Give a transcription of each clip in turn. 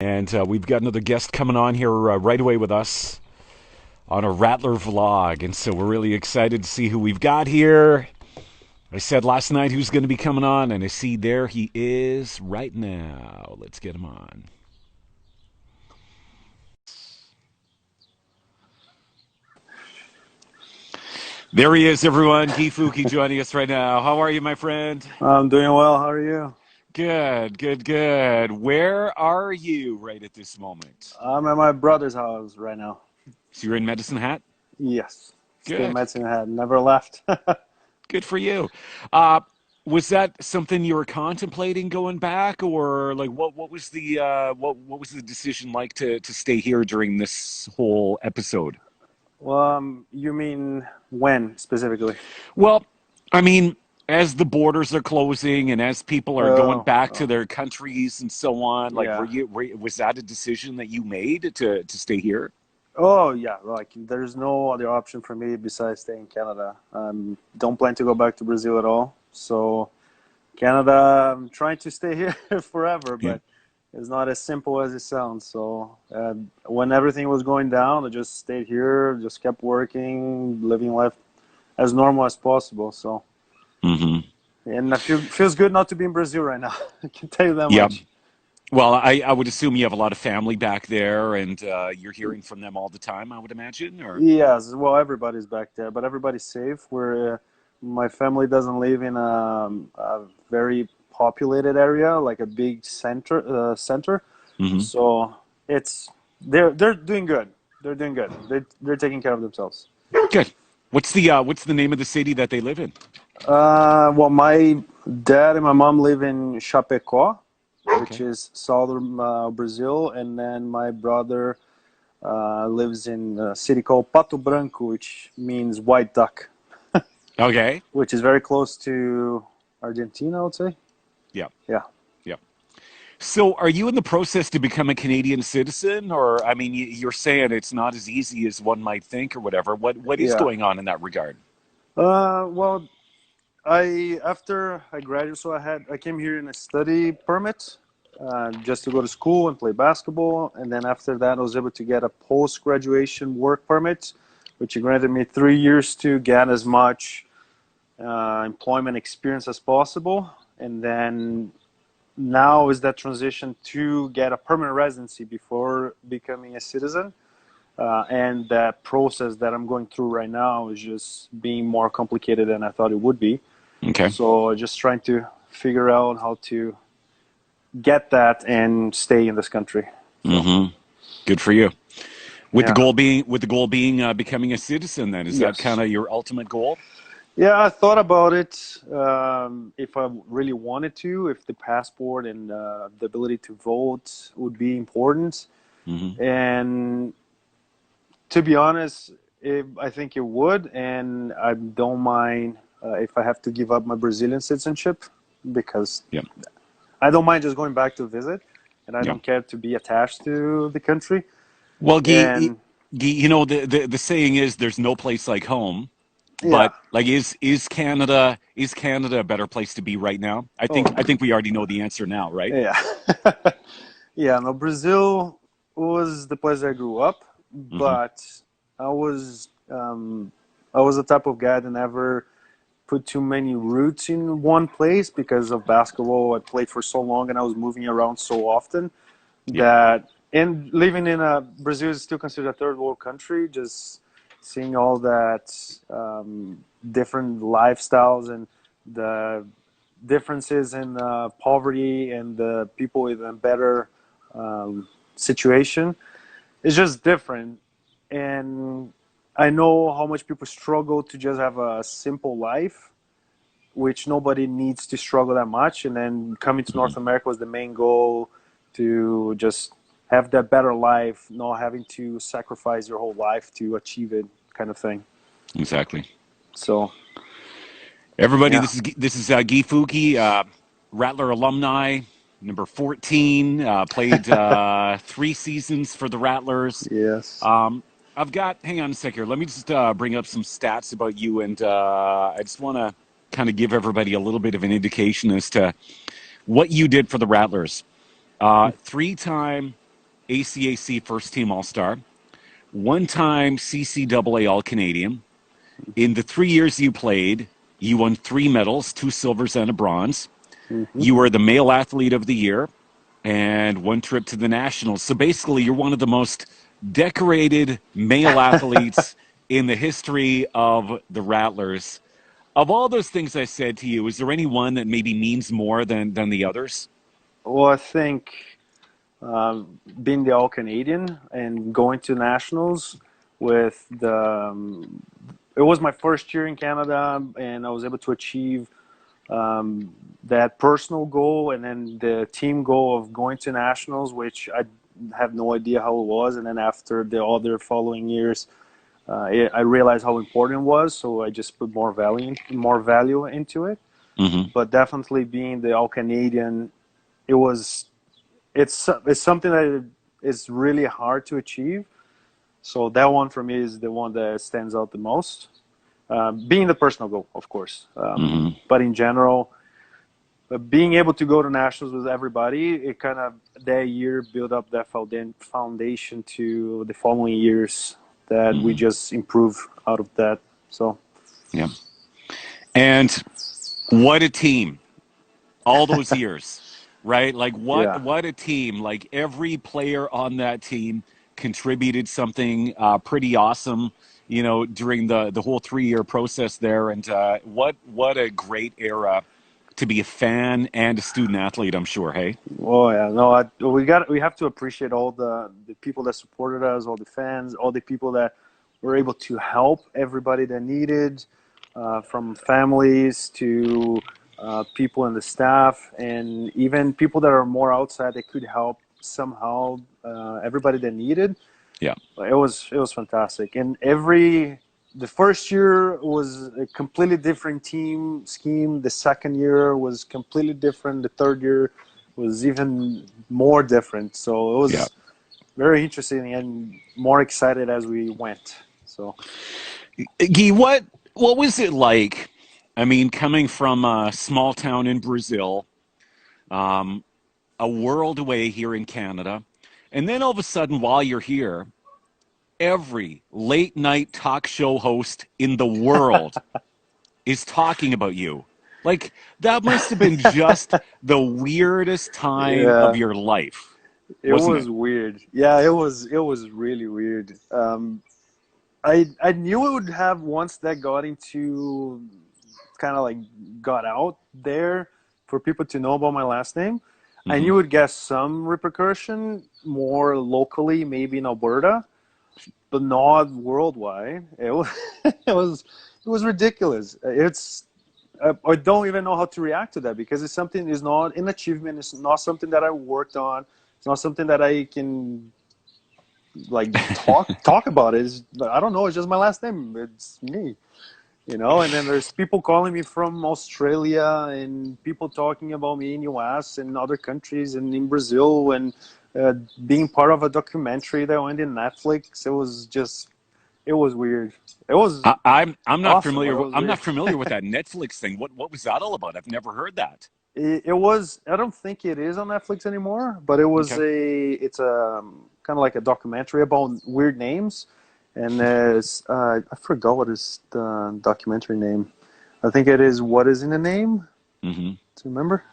And we've got another guest coming on here right away with us on a Rattler vlog. And so we're really excited to see who we've got here. I said last night who's going to be coming on, and I see there he is right now. Let's get him on. There he is, everyone. Fuki joining us right now. How are you, my friend? I'm doing well. How are you? Good, good, good. Where are you right at this moment? I'm at my brother's house right now. So you're in Medicine Hat? Yes. Stay Good. medicine had never left. Good for you. Uh, was that something you were contemplating going back, or like what was the what was the decision like to stay here during this whole episode? You mean when specifically? Well, I mean, as the borders are closing and as people are going Oh, back to oh, their countries and so on, like yeah. was that a decision that you made to stay here? Oh, yeah. Like, there's no other option for me besides staying in Canada. Don't plan to go back to Brazil at all. So, Canada, I'm trying to stay here forever, Yeah. but it's not as simple as it sounds. So, when everything was going down, I just stayed here, just kept working, living life as normal as possible. So, Hmm. and feels good not to be in Brazil right now. I can tell you that Yeah. much. Well, I would assume you have a lot of family back there, and you're hearing from them all the time. I would imagine, or Yes, well, everybody's back there, but everybody's safe. My family doesn't live in a very populated area, like a big center. hmm. So it's they're doing good. They're doing good. They're taking care of themselves. Good. What's the name of the city that they live in? Well, my dad and my mom live in Chapecó, which Okay. is southern Brazil, and then my brother lives in a city called Pato Branco, which means white duck, Okay. which is very close to Argentina, I would say. Yeah. Yeah. Yeah. So, are you in the process to become a Canadian citizen, or I mean, you're saying it's not as easy as one might think, or whatever. What is Yeah. going on in that regard? Well, I after I graduated, so I came here in a study permit, just to go to school and play basketball, and then after that, I was able to get a post graduation work permit, which granted me 3 years to get as much employment experience as possible, and then now is that transition to get a permanent residency before becoming a citizen. And that process that I'm going through right now is just being more complicated than I thought it would be. Okay. So just trying to figure out how to get that and stay in this country. So Mm-hmm. Good for you. yeah, With the goal being becoming a citizen, then is that kind yes, of your ultimate goal? yeah. I thought about it. If I really wanted to, if the passport and the ability to vote would be important, Hmm. and to be honest, I think it would, and I don't mind if I have to give up my Brazilian citizenship because Yeah. I don't mind just going back to visit, and I Yeah. don't care to be attached to the country. Well, And You know, the saying is there's no place like home. yeah, But like, is Canada a better place to be right now? oh I think we already know the answer now, right? yeah, yeah. No, Brazil was the place I grew up, Hmm. but I was um, I was the type of guy that never put too many roots in one place because of basketball. I played for so long and I was moving around so often Yeah. that, and living in a Brazil is still considered a third world country. Just seeing all that different lifestyles and the differences in poverty and the people with a better situation is just different. And I know how much people struggle to just have a simple life, which nobody needs to struggle that much. And then coming to Hmm. North America was the main goal, to just have that better life, not having to sacrifice your whole life to achieve it, kind of thing. Exactly. So Everybody, yeah, this is Guy Fuki, Rattler alumni, number 14. Played 3 seasons for the Rattlers. yes. Um, I've got. Hang on a sec here. Let me just bring up some stats about you, and I just want to kind of give everybody a little bit of an indication as to what you did for the Rattlers. Three-time. ACAC first team All Star, one time CCAA All Canadian. In the 3 years you played, you won 3 medals, 2 silvers and a bronze. Hmm. You were the male athlete of the year and one trip to the nationals. So basically, you're one of the most decorated male athletes in the history of the Rattlers. Of all those things I said to you, is there any one that maybe means more than the others? Well, I think being the All Canadian and going to nationals with it was my first year in Canada, and I was able to achieve that personal goal and then the team goal of going to nationals, which I have no idea how it was. And then after the other following years, I realized how important it was, so I just put more value into it. Hmm. But definitely being the All Canadian, it was it's something that is really hard to achieve. So that one for me is the one that stands out the most. Being the personal goal, of course, Hmm. but in general, being able to go to nationals with everybody, it kind of that year built up that foundation to the following years that we Hmm. just improve out of that. So Yeah. And what a team! All those years, right? Like yeah, what a team! Like every player on that team contributed something pretty awesome, during the whole 3 year process there. And what a great era to be a fan and a student athlete. I'm sure. Hey. oh yeah, no, we have to appreciate all the people that supported us, all the fans, all the people that were able to help everybody that needed, from families to people in the staff, and even people that are more outside that could help somehow. Everybody that needed. Yeah. It was fantastic, and the first year was a completely different team scheme. The second year was completely different. The third year was even more different. So it Yeah. was very interesting and more excited as we went. So Guy, what was it like? I mean, coming from a small town in Brazil, um, a world away here in Canada, and then all of a sudden, while you're here, every late night talk show host in the world is talking about you. Like, that must have been just the weirdest time of yeah, your life, it wasn't it? was weird. Yeah, it was really weird. I knew it would have once that got into kind of like got out there for people to know about my last name. I Hmm. knew it would get some repercussion more locally, maybe in Alberta, but not worldwide. It was it was ridiculous. I don't even know how to react to that because it's something is not an achievement. It's not something that I worked on. It's not something that I can like talk about. I don't know. It's just my last name. It's me. And then there's people calling me from Australia and people talking about me in US and other countries and in Brazil and being part of a documentary that went in Netflix. It was weird. It was I'm not awesome, but familiar. it was I'm not weird. familiar with that Netflix thing. What was that all about? I've never heard that. It was. I don't think it is on Netflix anymore, but Okay. it's a kind of like a documentary about weird names, and I forgot what is the documentary name. I think it is What Is in a Name. Hmm. Do you remember?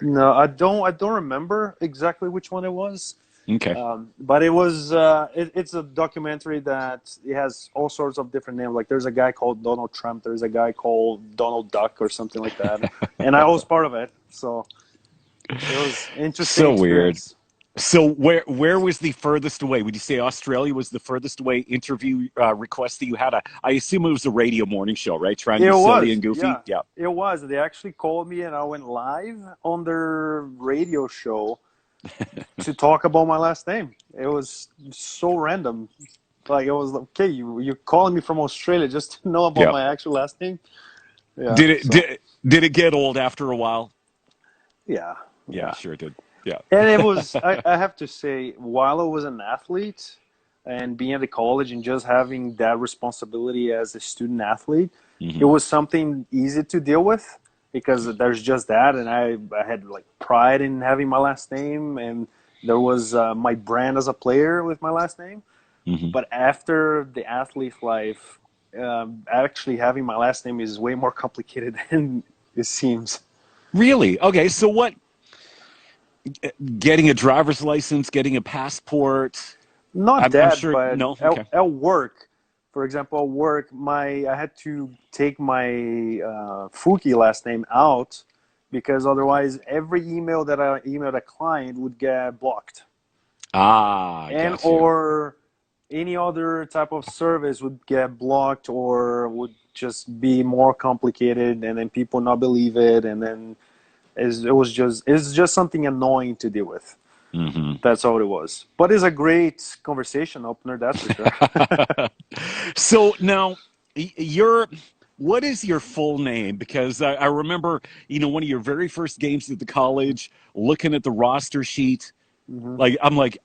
No, I don't. I don't remember exactly which one it was. Okay. But it was. It's a documentary that it has all sorts of different names. Like there's a guy called Donald Trump. There's a guy called Donald Duck or something like that. And I was part of it, so it was an interesting So weird. experience. So where was the furthest away? Would you say Australia was the furthest away interview request that you had? I assume it was a radio morning show, right? Trying to It be silly was, and goofy. yeah, Yeah. it was. They actually called me, and I went live on their radio show to talk about my last name. It was so random. Like it was like, okay, you're calling me from Australia just to know about Yeah. my actual last name. Yeah. Did it So did it get old after a while? yeah, Yeah, yeah. sure it did. Yeah. And it was. I have to say, while I was an athlete and being at the college and just having that responsibility as a student athlete, it Hmm. was something easy to deal with because there's just that, and I had like pride in having my last name and There was my brand as a player with my last name. Hmm. But after the athlete life, actually having my last name is way more complicated than it seems. Really? Okay. So what? Getting a driver's license, getting a passport. Not I'm that, sure. but No. Okay. at work, for example, at work, I had to take my Fuki last name out because otherwise every email that I emailed a client would get blocked, Ah, and got you. or any other type of service would get blocked or would just be more complicated, and then people not believe it, and then it's just something annoying to deal with. Hmm. That's all it was. But it's a great conversation opener, that's for sure. So now, your what is your full name? Because I remember, one of your very first games at the college, looking at the roster sheet. Hmm. Like I'm like,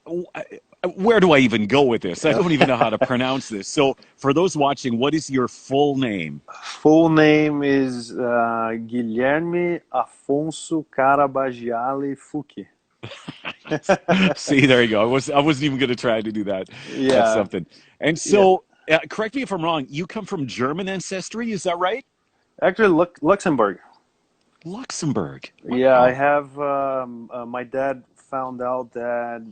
where do I even go with this? I Yeah. don't even know how to pronounce this. So for those watching, what is your full name? Full name is Guilherme Afonso Carabagiale Fuki. See, there you go. I wasn't even going to try to do that. That's Yeah, something. And yeah. so, correct me if I'm wrong. You come from German ancestry, is that right? Actually, Luxembourg. Luxembourg. Yeah, I Wow. have. My dad found out that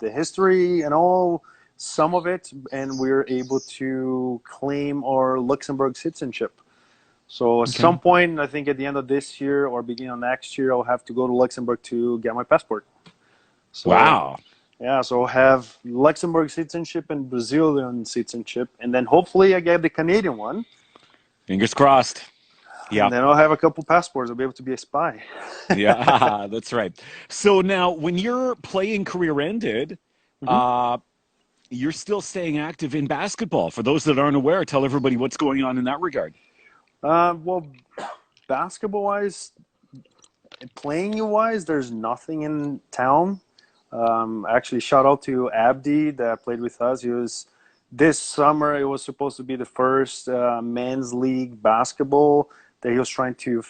the history and all, some of it, and we were able to claim our Luxembourg citizenship. So at Okay. some point, I think at the end of this year or beginning of next year, I'll have to go to Luxembourg to get my passport. So Wow. yeah, so I'll have Luxembourg citizenship and Brazilian citizenship, and then hopefully I get the Canadian one, Fingers crossed. and Yeah. then I'll have a couple passports. I'll be able to be a spy. Yeah, that's right. So now, when your playing career ended, Hmm. uh, you're still staying active in basketball. For those that aren't aware, tell everybody what's going on in that regard. Well, basketball wise, playing wise, there's nothing in town. Actually, shout out to Abdi that played with us. He was this summer. It was supposed to be the first men's league basketball that he was trying to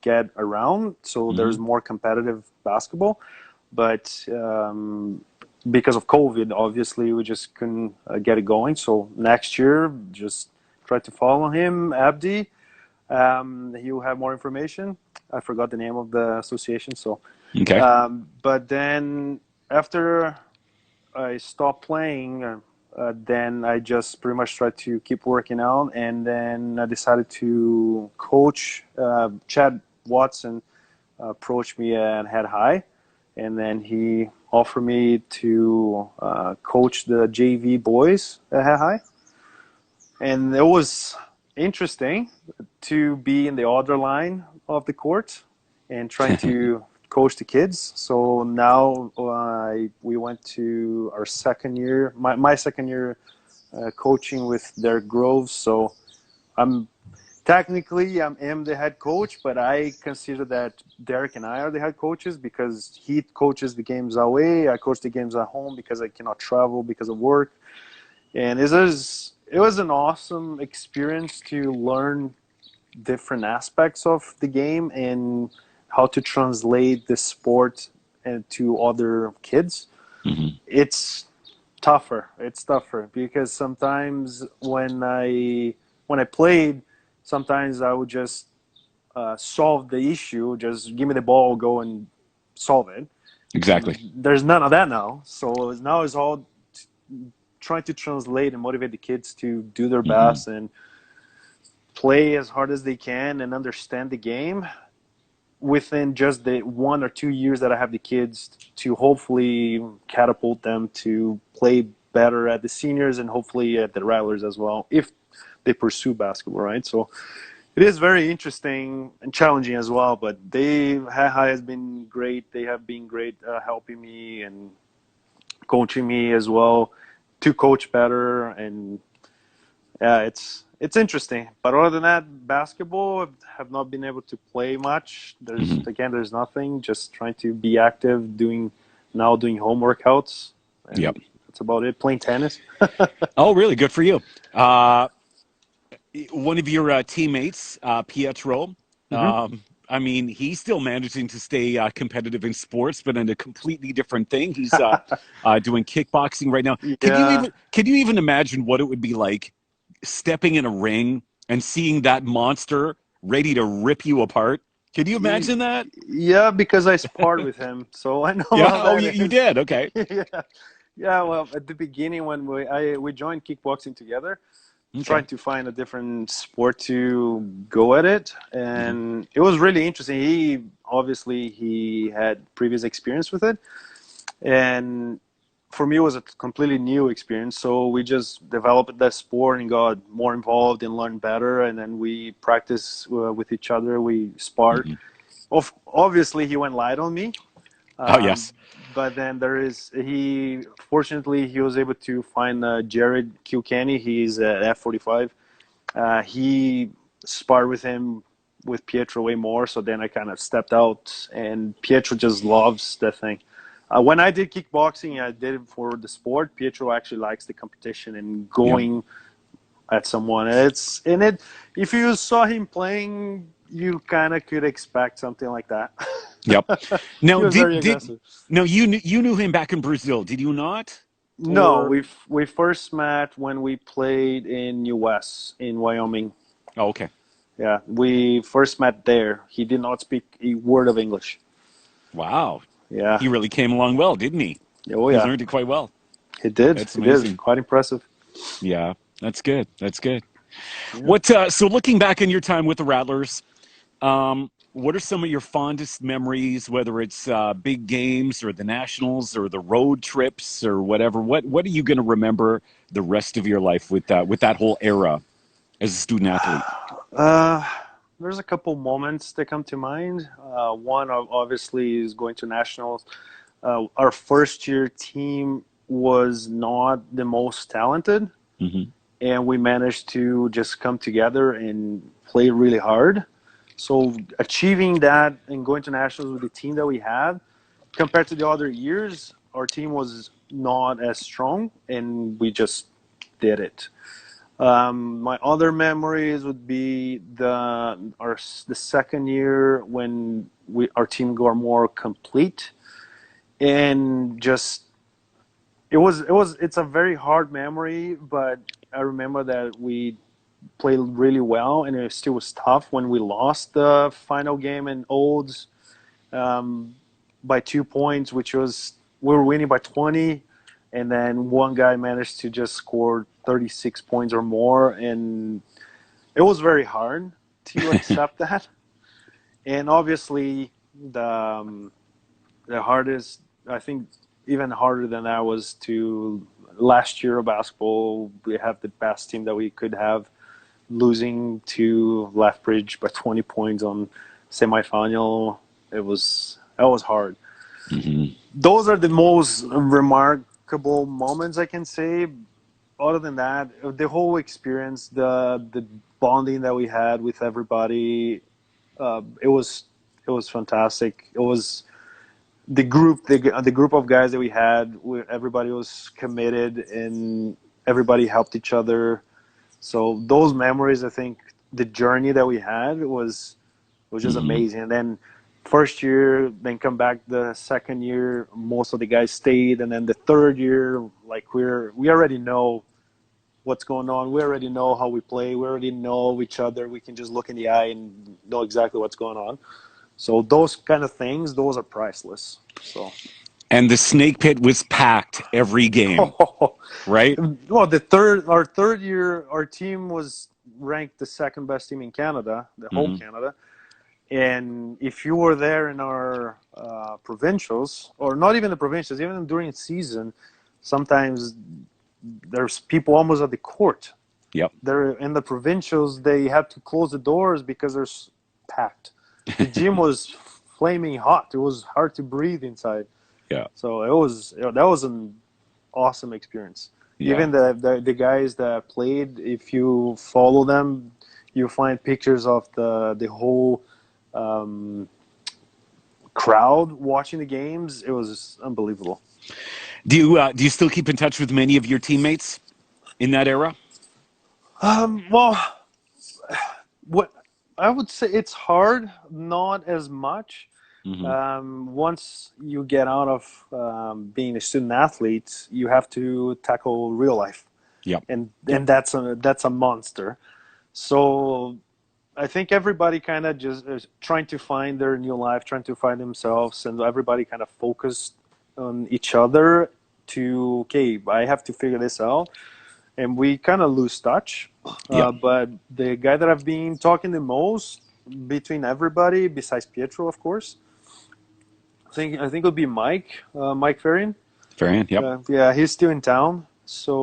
get around. So Hmm. there's more competitive basketball, but because of COVID, obviously we just couldn't get it going. So next year, just try to follow him, Abdi. He will have more information. I forgot the name of the association. So, Okay. but then after I stopped playing, then I just pretty much tried to keep working out, and then I decided to coach. Chad Watson approached me at Head High, and then he offered me to coach the JV boys at Head High, and it was interesting to be in the other line of the court and trying to coach the kids. So now we went to our second year, my second year coaching with Derek Groves. So I'm technically am the head coach, but I consider that Derek and I are the head coaches because he coaches the games away. I coach the games at home because I cannot travel because of work. And it was an awesome experience to learn different aspects of the game and how to translate the sport to other kids. Hmm. It's tougher. It's tougher because sometimes when I played, sometimes I would just solve the issue. Just give me the ball, go and solve it. Exactly. There's none of that now. So now it's all trying to translate and motivate the kids to do their Hmm. best and play as hard as they can and understand the game within just the 1 or 2 years that I have the kids to hopefully catapult them to play better at the seniors and hopefully at the Rattlers as well if they pursue basketball, right? So it is very interesting and challenging as well, but High has been great. They have been great helping me and coaching me as well to coach better, and yeah, it's interesting. But other than that, basketball I have not been able to play much. Hmm. There's nothing. Just trying to be active, doing home workouts, Yep. and that's about it. Playing tennis. Oh, really? Good for you. One of your teammates, Pietro, Hmm. I mean, he's still managing to stay competitive in sports, but in a completely different thing. He's doing kickboxing right now. Yeah. Can you even imagine what it would be like stepping in a ring and seeing that monster ready to rip you apart? Can you Y- imagine that? Yeah, because I sparred with him, so I know Yeah. how Oh, that you is. did. Okay. Yeah. Yeah, well, at the beginning when we joined kickboxing together, Okay. trying to find a different sport to go at it, Hmm. and it was really interesting. He had previous experience with it, and for me it was a completely new experience. So we just developed that sport and got more involved and learned better, and then we practiced with each other. We sparred. Hmm. Obviously, he went light on me, Oh, um, yes. but then there is he. Fortunately, he was able to find Jared Kilkenny. He's at F45. He sparred with him with Pietro way more. So then I kind of stepped out, and Pietro just loves that thing. When I did kickboxing, I did it for the sport. Pietro actually likes the competition and Yep. going at someone. It's in it. If you saw him playing, you kind of could expect something like that. Yep. He Now, was very did aggressive. no you knew him back in Brazil, did you not? No, Or we first met when we played in US in Wyoming. oh, okay. Yeah, we first met there. He did not speak a word of English. Wow. Yeah. He really came along well, didn't he? Oh He yeah. learned it quite well. He did. That's He did. amazing. Quite impressive. Yeah, that's good. That's good. Yeah. What so looking back in your time with the Rattlers, what are some of your fondest memories, whether it's big games or the nationals or the road trips or whatever? What are you going to remember the rest of your life with that whole era as a student athlete? Uh, there's a couple moments that come to mind. One obviously is going to nationals. Our first year team was not the most talented, Hmm. and we managed to just come together and play really hard. So achieving that and going to nationals with the team that we had, compared to the other years, our team was not as strong, and we just did it. My other memories would be the second year when our team got more complete, and just it's a very hard memory, but I remember that we played really well, and it still was tough when we lost the final game in Olds um, by 2 points, which was we were winning by 20, and then one guy managed to just score 36 points or more, and it was very hard to accept that. And obviously, the um, the hardest, I think, even harder than that was to last year of basketball. We have the best team that we could have, losing to Lethbridge by 20 points on semifinal. That was hard. Hmm. Those are the most remarkable moments I can say. Other than that, the whole experience, the bonding that we had with everybody, it was fantastic. It was the group of guys that we had. Everybody was committed and everybody helped each other. So those memories, I think, the journey that we had was just Hmm. amazing. And then first year, then come back the second year, most of the guys stayed, and then the third year, like we already know what's going on. We already know how we play. We already know each other. We can just look in the eye and know exactly what's going on. So those kind of things, those are priceless. So, And the snake pit was packed every game, right? well, our third year, our team was ranked the second best team in Canada, the whole Hmm. Canada. And if you were there in our provincials, or not even the provincials, even during season, sometimes there's people almost at the court. Yep. They're in the provincials. They had to close the doors because they're packed. The gym was flaming hot. It was hard to breathe inside. Yeah. So that was an awesome experience. Yeah. Even the guys that played, if you follow them, you find pictures of the whole um, crowd watching the games. It was unbelievable. Do you still keep in touch with many of your teammates in that era? Well, what? I would say it's hard, not as much. Hmm. Once you get out of being a student athlete, you have to tackle real life, Yep. Yep. and that's a monster. So I think everybody kind of just is trying to find their new life, trying to find themselves, and everybody kind of focused on each other to, okay, I have to figure this out. And we kind of lose touch. Yep. But the guy that I've been talking the most between everybody, besides Pietro, of course, I think it'll be Mike Ferrin. Variant. Yep. Yeah, he's still in town.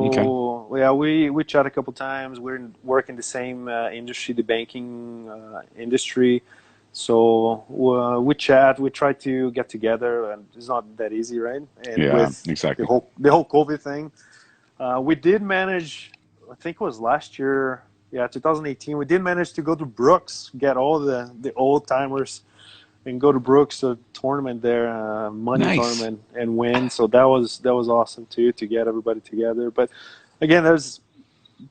Okay. So yeah, we chat a couple times. Working the same industry, the banking industry. So we chat. We try to get together, and it's not that easy, right? And Yeah. with Exactly. the whole COVID thing, we did manage. I think it was last year. Yeah, 2018. We did manage to go to Brooks, get all the old timers and go to Brooks, a tournament there, money Nice. tournament, and win. So that was awesome too, to get everybody together. But again, there's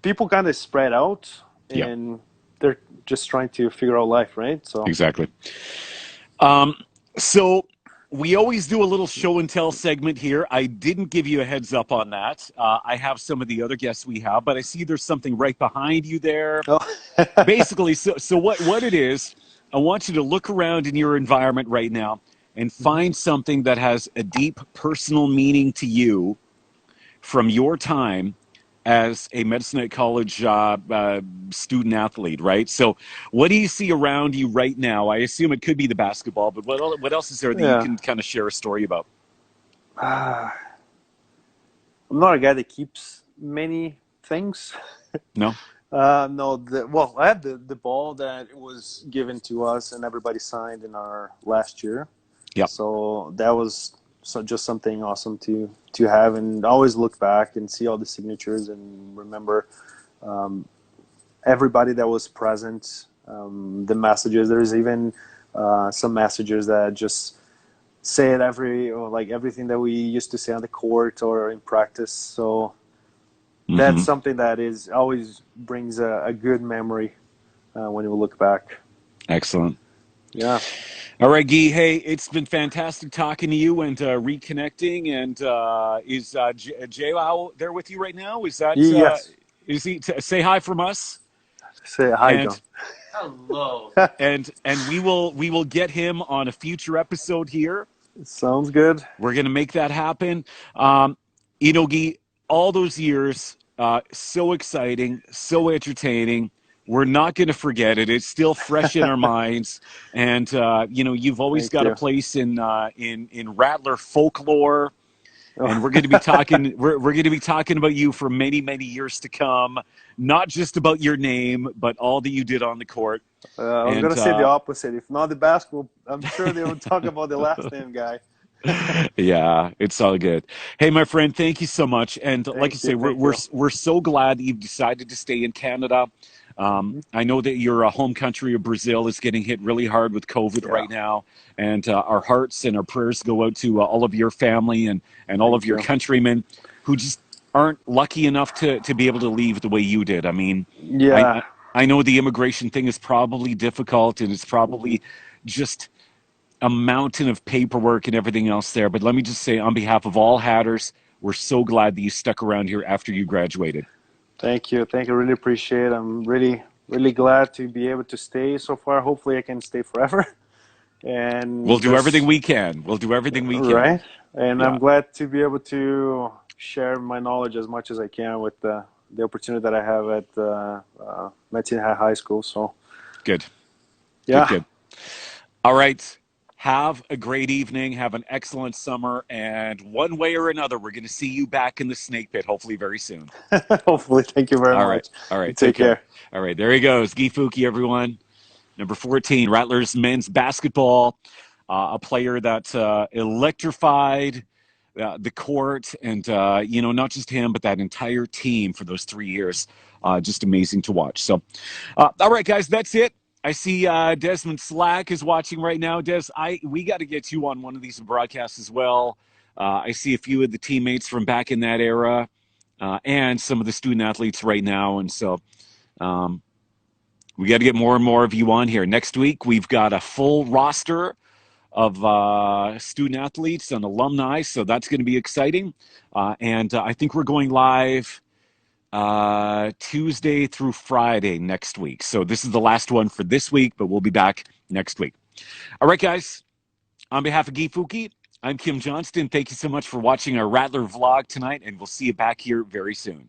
people kind of spread out, Yep. and they're just trying to figure out life, right? So Exactly. Um, so we always do a little show and tell segment here. I didn't give you a heads up on that. I have some of the other guests we have, but I see there's something right behind you there. oh. Basically, so what it is, I want you to look around in your environment right now and find something that has a deep personal meaning to you from your time as a Medicine at College student athlete, right? So, what do you see around you right now? I assume it could be the basketball, but what else is there that you Yeah. can kind of share a story about? I'm not a guy that keeps many things. No? No, well, I had the ball that was given to us and everybody signed in our last year. Yep. So that was just something awesome to have, and always look back and see all the signatures and remember um, everybody that was present. The messages. There's even some messages that just say it or like everything that we used to say on the court or in practice. So that's Hmm. something that is always brings a good memory when you look back. Excellent. Yeah. All right, Guy. Hey, it's been fantastic talking to you and reconnecting. And is Jay out there with you right now? Yes. Is he? Say hi from us. Say hi, John. And we will get him on a future episode here. Sounds good. We're going to make that happen. Inogi, all those years, so exciting, so entertaining. We're not going to forget it. It's still fresh in our minds, and you've always Thank got a you. place in Rattler folklore, Oh, and we're going to be talking. We're going to be talking about you for many many years to come. Not just about your name, but all that you did on the court. I was And gonna say the opposite. If not the basketball, I'm sure they would talk about the last name guy. yeah, it's all good. Hey, my friend, thank you so much. And like I Thank say, you. we're Thank we're you. we're so glad that you've decided to stay in Canada. Hmm. I know that your home country of Brazil is getting hit really hard with COVID Yeah. right now, and our hearts and our prayers go out to all of your family and all of Thank your you. countrymen who just aren't lucky enough to be able to leave the way you did. I mean, I Yeah. I I know the immigration thing is probably difficult and it's Hmm. probably just a mountain of paperwork and everything else there. But let me just say, on behalf of all Hatters, we're so glad that you stuck around here after you graduated. Thank you. Thank you. Really appreciate it. I'm really glad to be able to stay so far. Hopefully, I can stay forever. We'll And do everything just we can. We'll do everything we can. right. And I'm Yeah, glad to be able to share my knowledge as much as I can with the opportunity that I have at Metzing High School. So good, good, yeah. good. All right. Have a great evening. Have an excellent summer. And one way or another, we're going to see you back in the snake pit, hopefully very soon. Hopefully, thank you very All right. much. All You right. Take take care. care. All right. There he goes. Guy Fuki, everyone. Number 14, Rattlers men's basketball, a player that electrified the court and, not just him, but that entire team for those 3 years. Just amazing to watch. So, all right, guys, that's it. I see Desmond Slack is watching right now. We got to get you on one of these broadcasts as well. I see a few of the teammates from back in that era and some of the student athletes right now. And so, um, We got to get more and more of you on here. Next week, we've got a full roster of student athletes and alumni, so that's going to be exciting. And I think we're going live Tuesday through Friday next week. So this is the last one for this week, but we'll be back next week. All right, guys. On behalf of Fuki, I'm Kim Johnston. Thank you so much for watching our Rattler vlog tonight, and we'll see you back here very soon.